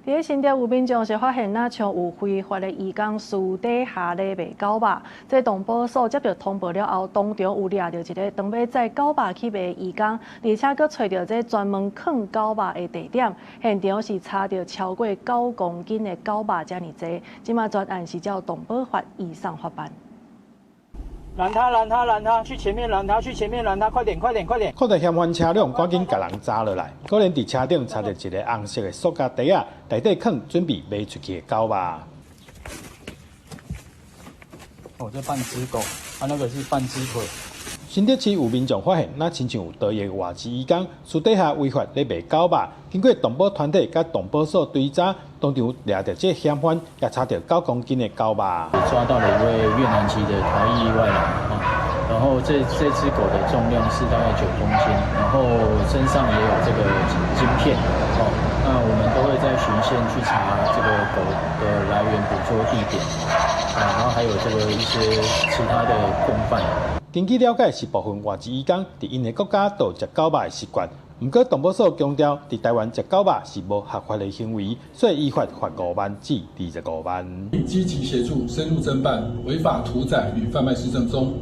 在新竹有民眾是發現像有非法的移工私底下咧賣狗肉，這動保所接到通報了後，當場有抓到一個當要載狗肉去賣移工，而且佫找到這專門藏狗肉的地點，現場是查到超過9公斤的狗肉這麼多。今麥專案是照動保法移送法辦。攔他！去前面攔他！快點！看到嫌犯車輛，趕緊把人抓落來。果然，佇車頂查到一個紅色的塑膠袋仔，內底藏準備賣出去的狗肉。哦，這半隻狗，那個是半隻腿。新竹市有民眾發現，那親像有多個外籍移工私底下違法咧賣狗肉，經過動保團體甲動保所追查，當場抓到這嫌犯，也查到9公斤的狗肉。抓到了一位越南籍的逃逸外勞然後這隻狗的重量是大概9公斤，然後身上也有這個晶片那我們都會在循線去查這個狗的來源、捕捉地點然後還有這個一些其他的共犯。根據了解，是部分外籍移工佇因的國家都有食狗肉的習慣。不過，動保所強調，佇台灣食狗肉是無合法的行為，所以依法罰5萬至25萬。積極協助深入偵辦違法屠宰與販賣施政中。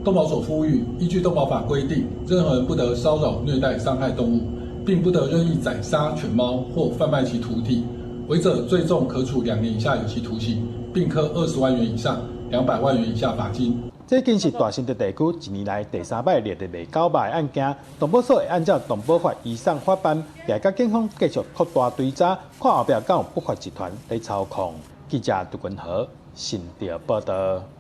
動保所呼籲，依據動保法規定，任何人不得騷擾、虐待、傷害動物，並不得任意宰殺犬貓或販賣其屠體，違者最重可處2年以下有期徒刑，並科20萬元以上200萬元以下罰金。這竟是大新竹地區1年來第3擺列的賣狗肉的案件，動保所會按照動保法移送法辦，也甲警方繼續擴大追查，看後壁敢有不法集團在操控。記者杜君和新竹報道。